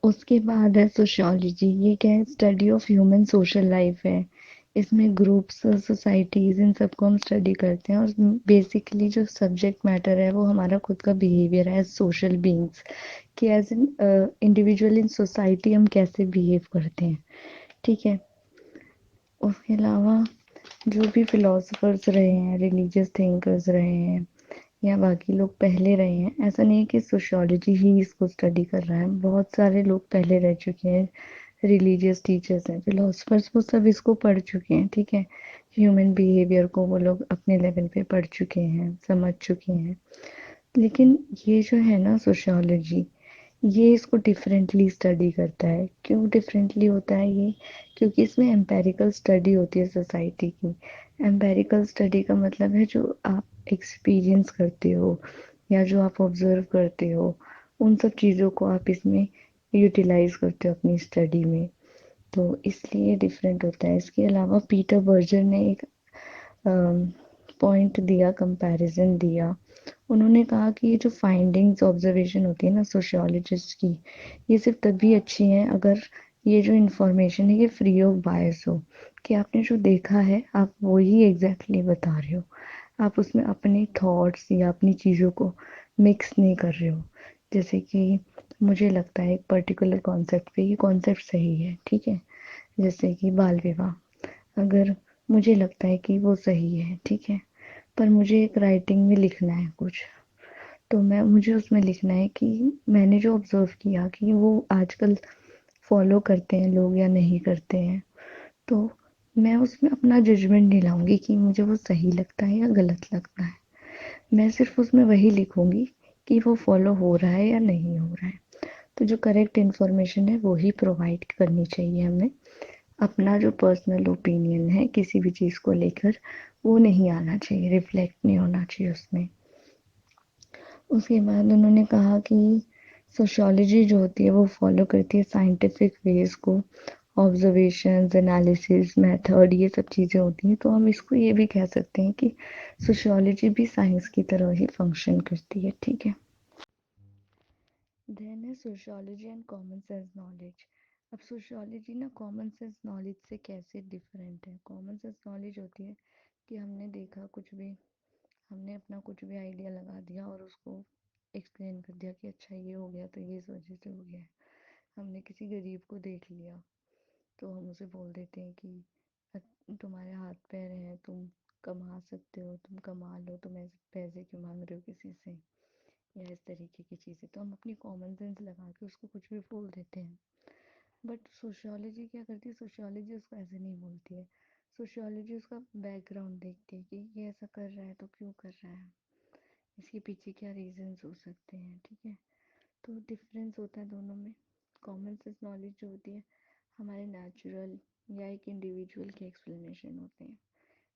उसके बाद है सोशियोलॉजी। ये क्या है? Study of human social life है। इसमें ग्रुप्स, सोसाइटीज, इन सबको हम स्टडी करते हैं, और बेसिकली जो सब्जेक्ट मैटर है वो हमारा खुद का बिहेवियर है एज सोशल बीइंग्स, कि as an individual in society हम कैसे बिहेव करते हैं। ठीक है। उसके अलावा जो भी फिलोसफर्स रहे हैं, रिलीजियस थिंकर्स रहे हैं, या बाकी लोग पहले रहे हैं, ऐसा नहीं है कि सोशियोलॉजी ही इसको स्टडी कर रहा है। बहुत सारे लोग पहले रह चुके हैं, रिलीजियस टीचर्स हैं, फिलोसफर्स, वो सब इसको पढ़ चुके हैं। ठीक है। ह्यूमन बिहेवियर को वो लोग अपने लेवल पे पढ़ चुके हैं, समझ चुके हैं। लेकिन ये जो है ना सोशियोलॉजी, ये इसको डिफरेंटली स्टडी करता है। क्यों डिफरेंटली होता है ये? क्योंकि इसमें एम्पेरिकल स्टडी होती है सोसाइटी की। एम्पेरिकल स्टडी का मतलब है जो आप एक्सपीरियंस करते हो या जो आप ऑब्जर्व करते हो, उन सब चीज़ों को आप इसमें यूटिलाइज करते हो अपनी स्टडी में। तो इसलिए डिफरेंट होता है। इसके अलावा पीटर बर्जर ने एक पॉइंट दिया, कंपैरिजन दिया। उन्होंने कहा कि ये जो फाइंडिंग्स, ऑब्जर्वेशन होती है ना सोशियोलॉजिस्ट की, ये सिर्फ तभी अच्छी हैं अगर ये जो इंफॉर्मेशन है ये फ्री ऑफ बायस हो, कि आपने जो देखा है आप वही एग्जैक्टली बता रहे हो, आप उसमें अपने थॉट्स या अपनी चीज़ों को मिक्स नहीं कर रहे हो। जैसे कि मुझे लगता है एक पर्टिकुलर कॉन्सेप्ट पे ये कॉन्सेप्ट सही है, ठीक है, जैसे कि बाल विवाह, अगर मुझे लगता है कि वो सही है, ठीक है, पर मुझे एक राइटिंग में लिखना है कुछ, तो मैं मुझे उसमें लिखना है कि मैंने जो ऑब्जर्व किया कि वो आजकल फॉलो करते हैं लोग या नहीं करते हैं। तो मैं उसमें अपना जजमेंट नहीं लाऊंगी कि मुझे वो सही लगता है या गलत लगता है। मैं सिर्फ उसमें वही लिखूंगी कि वो फॉलो हो रहा है या नहीं हो रहा है। तो जो करेक्ट इन्फॉर्मेशन है वो ही प्रोवाइड करनी चाहिए हमें। अपना जो पर्सनल ओपिनियन है किसी भी चीज़ को लेकर, वो नहीं आना चाहिए, रिफ्लेक्ट नहीं होना चाहिए उसमें। उसके बाद उन्होंने कहा कि सोशियोलॉजी जो होती है वो फॉलो करती है साइंटिफिक वेज को, ऑब्जर्वेशंस, एनालिसिस, मेथड, ये सब चीज़ें होती हैं। तो हम इसको ये भी कह सकते हैं कि सोशियोलॉजी भी साइंस की तरह ही फंक्शन करती है। ठीक है। देन है sociology and common sense knowledge. अब सोशियोलॉजी ना कॉमन सेंस नॉलेज से कैसे डिफरेंट है? कॉमन सेंस नॉलेज होती है कि हमने देखा कुछ भी, हमने अपना कुछ भी आइडिया लगा दिया और उसको एक्सप्लेन कर दिया कि अच्छा ये हो गया तो ये इस वजह से हो गया है। हमने किसी गरीब को देख लिया तो हम उसे बोल देते हैं कि तुम्हारे हाथ पैर हैं, तुम कमा सकते हो, तुम कमा लो, तुम ऐसे पैसे क्यों मांग रहे हो किसी से, या इस तरीके की चीज़ें। तो हम अपनी कॉमन सेंस लगा के उसको कुछ भी बोल देते हैं। बट सोशियोलॉजी क्या करती है? सोशियोलॉजी उसको ऐसे नहीं बोलती है। सोशियोलॉजी उसका बैकग्राउंड देखती है कि ये ऐसा कर रहा है तो क्यों कर रहा है, इसके पीछे क्या रीजंस हो सकते हैं। ठीक है। तो डिफरेंस होता है दोनों में। कॉमन सेंस नॉलेज जो होती है हमारे नेचुरल या एक इंडिविजुअल के एक्सप्लेनेशन होते हैं,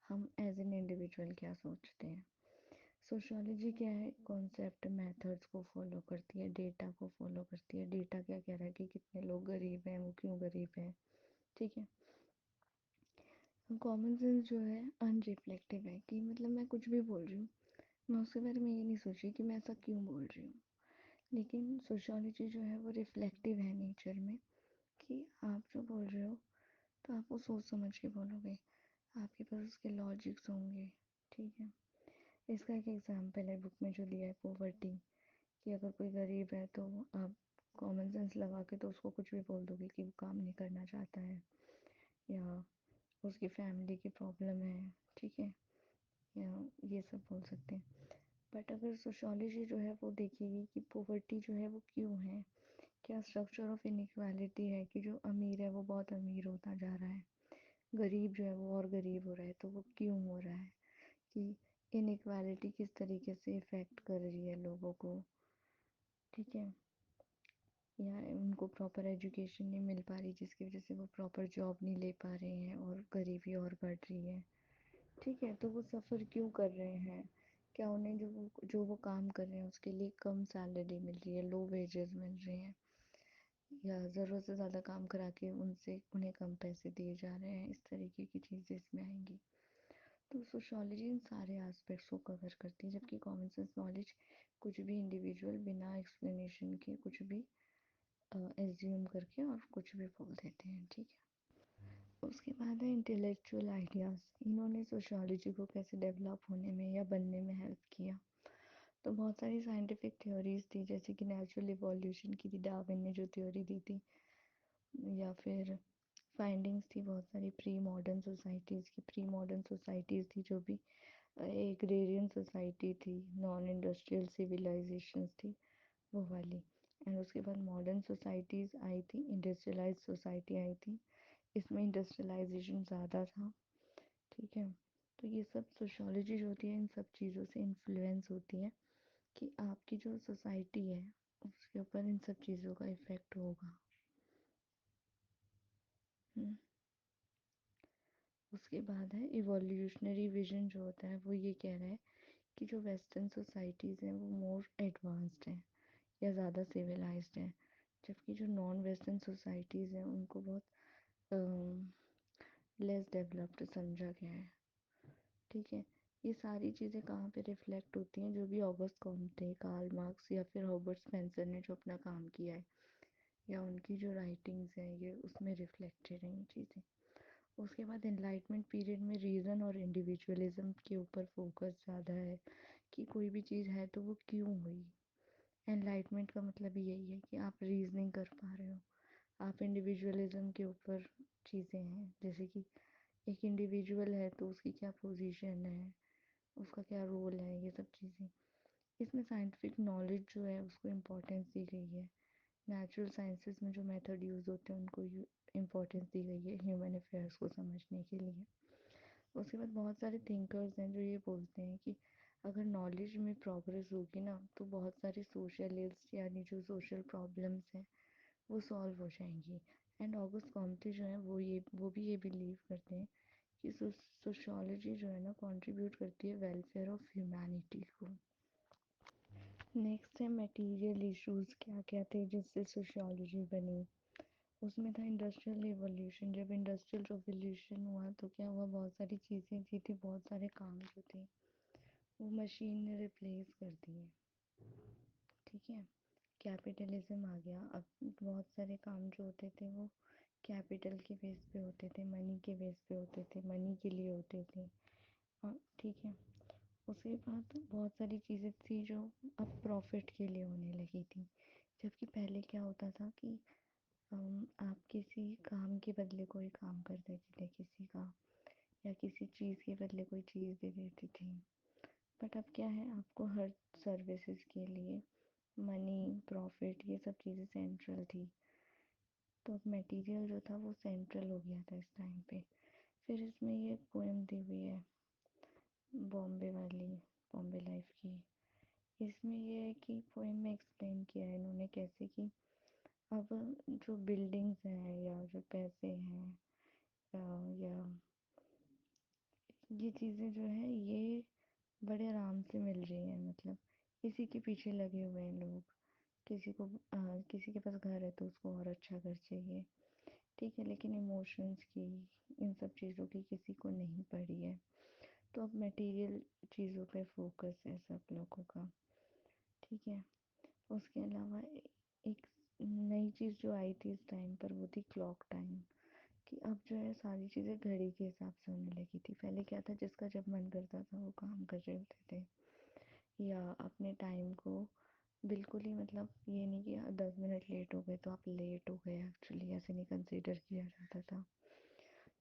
हम एज एन इंडिविजुअल क्या सोचते हैं। सोशियोलॉजी क्या है? कॉन्सेप्ट, मेथड्स को फॉलो करती है, डेटा को फॉलो करती है। डेटा क्या कह रहा है कि कितने लोग गरीब हैं, वो क्यों गरीब हैं। ठीक है। कॉमन सेंस जो है अनरिफ्लेक्टिव है, कि मतलब मैं कुछ भी बोल रही हूँ, मैं उसके बारे में ये नहीं सोच रही कि मैं ऐसा क्यों बोल रही हूँ। लेकिन सोशियोलॉजी जो है वो रिफ्लेक्टिव है नेचर में, कि आप जो बोल रहे हो तो आप वो सोच समझ के बोलोगे, आपके पास उसके लॉजिक्स होंगे। ठीक है। इसका एक एग्जांपल है बुक में जो दिया है, पॉवर्टी, कि अगर कोई गरीब है तो आप कॉमन सेंस लगा के तो उसको कुछ भी बोल दोगे कि वो काम नहीं करना चाहता है, या उसकी फैमिली की प्रॉब्लम है। ठीक है। या ये सब बोल सकते हैं। बट अगर सोशियोलॉजी जो है वो देखेगी कि पॉवर्टी जो है वो क्यों है, क्या स्ट्रक्चर ऑफ इनइक्वालिटी है, कि जो अमीर है वो बहुत अमीर होता जा रहा है, गरीब जो है वो और गरीब हो रहा है, तो वो क्यों हो रहा है, कि इनइक्वालिटी किस तरीके से इफ़ेक्ट कर रही है लोगों को। ठीक है। या उनको प्रॉपर एजुकेशन नहीं मिल पा रही जिसकी वजह से वो प्रॉपर जॉब नहीं ले पा रहे हैं और गरीबी और बढ़ रही है। ठीक है। तो वो सफ़र क्यों कर रहे हैं? क्या उन्हें जो वो काम कर रहे हैं उसके लिए कम सैलरी मिल रही है, लो वेजेस मिल रहे हैं, या ज़रूरत से ज़्यादा काम करा के उनसे उन्हें कम पैसे दिए जा रहे हैं, इस तरीके की चीज़ें इसमें आएंगी। तो सोशियोलॉजी इन सारे एस्पेक्ट्स को कवर करती है, जबकि कॉमन सेंस नॉलेज कुछ भी इंडिविजुअल बिना एक्सप्लेनेशन के कुछ भी एज्यूम करके और कुछ भी बोल देते हैं, ठीक है। उसके बाद है इंटेलेक्चुअल आइडियाज़। इन्होंने सोशियोलॉजी को कैसे डेवलप होने में या बनने में हेल्प किया। तो बहुत सारी साइंटिफिक थ्योरीज थी, जैसे कि नेचुरल इवोल्यूशन की थी, डार्विन ने जो थ्योरी दी थी, या फिर फाइंडिंग्स थी बहुत सारी प्री मॉडर्न सोसाइटीज़ की। प्री मॉडर्न सोसाइटीज़ थी जो भी एग्रेरियन सोसाइटी थी, नॉन इंडस्ट्रियल सिविलाइजेशंस थी, वो वाली। एंड उसके बाद मॉडर्न सोसाइटीज़ आई थी, इंडस्ट्रियलाइज सोसाइटी आई थी, इसमें इंडस्ट्रियलाइजेशन ज़्यादा था, ठीक है। तो ये सब सोशियोलॉजी जो होती है इन सब चीज़ों से इन्फ्लुएंस होती है कि आपकी जो सोसाइटी है उसके ऊपर इन सब चीज़ों का इफ़ेक्ट होगा। उसके बाद है इवोल्यूशनरी विजन, जो होता है वो ये कह रहा है कि जो वेस्टर्न सोसाइटीज़ हैं वो मोर एडवांस्ड हैं या ज़्यादा सिविलाइज्ड हैं, जबकि जो नॉन वेस्टर्न सोसाइटीज़ हैं उनको बहुत लेस डेवलप्ड समझा गया है, ठीक है। ये सारी चीज़ें कहाँ पे रिफ्लेक्ट होती हैं, जो भी ऑगस्ट कॉम्टे, कार्ल मार्क्स या फिर हर्बर्ट स्पेंसर ने जो अपना काम किया है या उनकी जो राइटिंग्स हैं ये उसमें रिफ्लेक्टेड हैं ये चीज़ें। उसके बाद एनलाइटमेंट पीरियड में रीज़न और इंडिविजुअलिज्म के ऊपर फोकस ज़्यादा है कि कोई भी चीज़ है तो वो क्यों हुई। एनलाइटमेंट का मतलब यही है कि आप रीजनिंग कर पा रहे हो, आप इंडिविजुअलिज्म के ऊपर चीज़ें हैं, जैसे कि एक इंडिविजुअल है तो उसकी क्या पोजीशन है, उसका क्या रोल है, ये सब चीज़ें। इसमें साइंटिफिक नॉलेज जो है उसको इम्पोर्टेंस दी गई है। नेचुरल साइंसेस में जो मेथड यूज़ होते हैं उनको इम्पोर्टेंस दी गई है ह्यूमन अफेयर्स को समझने के लिए। उसके बाद बहुत सारे थिंकर्स हैं जो ये बोलते हैं कि अगर नॉलेज में प्रोग्रेस होगी ना तो बहुत सारी सोशल इल्स यानी जो सोशल प्रॉब्लम्स हैं वो सॉल्व हो जाएंगी। एंड ऑगस्ट कॉम्टे जो है वो भी ये बिलीव करते हैं कि सोशियोलॉजी जो है ना कंट्रीब्यूट करती है वेलफेयर ऑफ ह्यूमैनिटी को। नेक्स्ट है मटेरियल इश्यूज क्या क्या थे जिससे सोशियोलॉजी बनी। उसमें था इंडस्ट्रियल रिवॉल्यूशन। जब इंडस्ट्रियल रिवॉल्यूशन हुआ तो क्या हुआ, बहुत सारी चीज़ें जो थी, बहुत सारे काम जो थे वो मशीन ने रिप्लेस कर दिए, ठीक है। कैपिटलिज्म आ गया, अब बहुत सारे काम जो होते थे वो कैपिटल के बेस पे होते थे, मनी के बेस पे होते थे, मनी के लिए होते थे, ठीक है। उसके बाद बहुत सारी चीज़ें थी जो अब प्रॉफिट के लिए होने लगी थी, जबकि पहले क्या होता था कि आप किसी काम के बदले कोई काम कर देते थे किसी का, या किसी चीज़ के बदले कोई चीज़ दे देते थे। बट अब क्या है, आपको हर सर्विसेज के लिए मनी, प्रॉफिट, ये सब चीज़ें सेंट्रल थी। तो अब मटेरियल जो था वो सेंट्रल हो गया था इस टाइम पे। फिर इसमें ये पोएम दी हुई है बॉम्बे वाली, बॉम्बे लाइफ की। इसमें ये है कि पोएम में एक्सप्लेन किया है इन्होंने कैसे कि अब जो बिल्डिंग्स हैं या जो पैसे हैं या ये चीज़ें जो है ये बड़े आराम से मिल रही हैं, मतलब इसी के पीछे लगे हुए हैं लोग। किसी के पास घर है तो उसको और अच्छा घर चाहिए, ठीक है, लेकिन इमोशंस की, इन सब चीज़ों की किसी को नहीं पड़ी है। तो अब मटेरियल चीज़ों पे फोकस है सब लोगों का, ठीक है। उसके अलावा एक नई चीज़ जो आई थी इस टाइम पर वो थी क्लॉक टाइम, कि अब जो है सारी चीज़ें घड़ी के हिसाब से होने लगी थी। पहले क्या था, जिसका जब मन करता था वो काम कर रहे होते थे, या अपने टाइम को बिल्कुल ही, मतलब ये नहीं कि 10 मिनट लेट हो गए तो आप लेट हो गए, एक्चुअली ऐसे नहीं कंसीडर किया जाता था।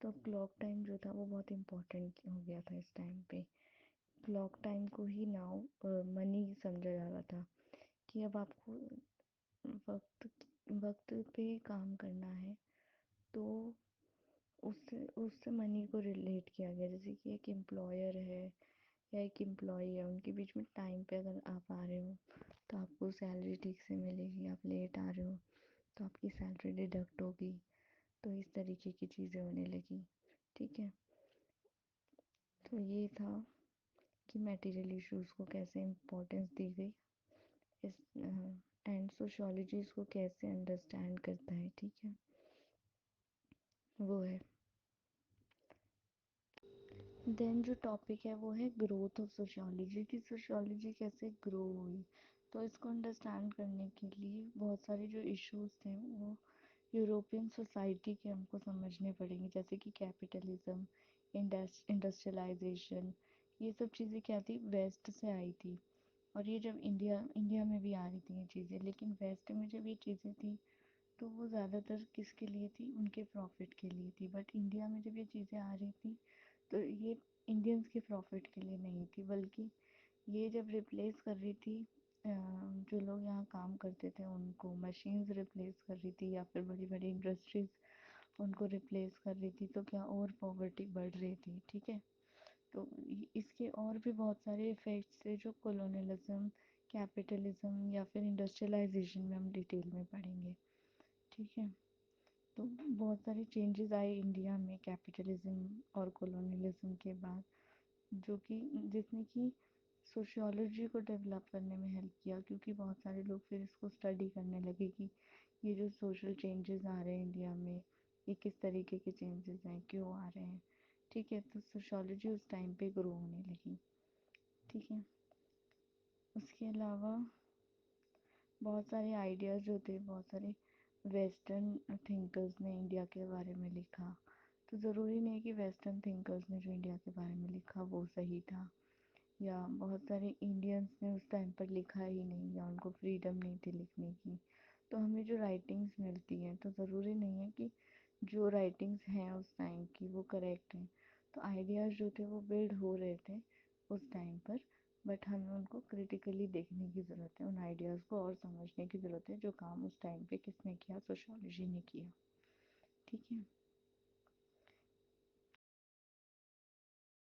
तो क्लॉक टाइम जो था वो बहुत इम्पोर्टेंट हो गया था इस टाइम पे। क्लॉक टाइम को ही नाउ मनी समझा जा रहा था, कि अब आपको वक्त वक्त पे काम करना है तो उससे उससे मनी को रिलेट किया गया। जैसे कि एक एम्प्लॉयर है या एक एम्प्लॉई है, उनके बीच में टाइम पे अगर आप आ रहे हो तो आपको सैलरी ठीक से मिलेगी, आप लेट आ रहे हो तो आपकी सैलरी डिडक्ट होगी। तो इस तरीके की चीज़ें होने लगी, ठीक है। तो ये था कि मटेरियल इश्यूज को कैसे इम्पोर्टेंस दी गई इस, एंड सोशियोलॉजी इसको कैसे अंडरस्टैंड करता है, ठीक है, वो है। देन जो टॉपिक है वो है ग्रोथ ऑफ सोशियोलॉजी, की सोशियोलॉजी कैसे ग्रो हुई। तो इसको अंडरस्टैंड करने के लिए बहुत सारे जो इश्यूज थे वो यूरोपियन सोसाइटी के हमको समझने पड़ेंगे, जैसे कि कैपिटलिज्म, इंडस्ट्रियलाइजेशन, ये सब चीज़ें क्या थी, वेस्ट से आई थी। और ये जब इंडिया इंडिया में भी आ रही थी ये चीज़ें, लेकिन वेस्ट में जब ये चीज़ें थी तो वो ज़्यादातर किसके लिए थी, उनके प्रॉफिट के लिए थी। बट इंडिया में जब ये चीज़ें आ रही थी तो ये इंडियंस के प्रॉफिट के लिए नहीं थी, बल्कि ये जब रिप्लेस कर रही थी जो लोग यहाँ काम करते थे उनको मशीन्स रिप्लेस कर रही थी, या फिर बड़ी बड़ी इंडस्ट्रीज उनको रिप्लेस कर रही थी, तो क्या और पॉवर्टी बढ़ रही थी। ठीक है, तो इसके और भी बहुत सारे इफ़ेक्ट्स थे जो कॉलोनियलिज्म, कैपिटलिज्म या फिर इंडस्ट्रियलाइजेशन में हम डिटेल में पढ़ेंगे। ठीक है, तो बहुत सारे चेंजेस आए इंडिया में कैपिटलिज्म और कॉलोनियलिज्म के बाद, जो कि जिसने कि सोशियोलॉजी को डेवलप करने में हेल्प किया, क्योंकि बहुत सारे लोग फिर इसको स्टडी करने लगे कि ये जो सोशल चेंजेस आ रहे हैं इंडिया में, ये किस तरीके के चेंजेस हैं, क्यों आ रहे हैं। ठीक है, तो सोशियोलॉजी उस टाइम पे ग्रो होने लगी। ठीक है, उसके अलावा बहुत सारे आइडियाज़ जो थे, बहुत सारे वेस्टर्न थिंकर्स ने इंडिया के बारे में लिखा। तो ज़रूरी नहीं कि वेस्टर्न थिंकर्स ने जो इंडिया के बारे में लिखा वो सही था, या बहुत सारे इंडियंस ने उस टाइम पर लिखा ही नहीं, या उनको फ्रीडम नहीं थी लिखने की। तो हमें जो राइटिंग्स मिलती हैं तो ज़रूरी नहीं है कि जो राइटिंग्स हैं उस टाइम की वो करेक्ट हैं। तो आइडियाज़ जो थे वो बिल्ड हो रहे थे उस टाइम पर, बट हमें उनको क्रिटिकली देखने की ज़रूरत है, उन आइडियाज़ को और समझने की ज़रूरत है जो काम उस टाइम पे किसने किया, सोशियोलॉजी ने किया। ठीक है।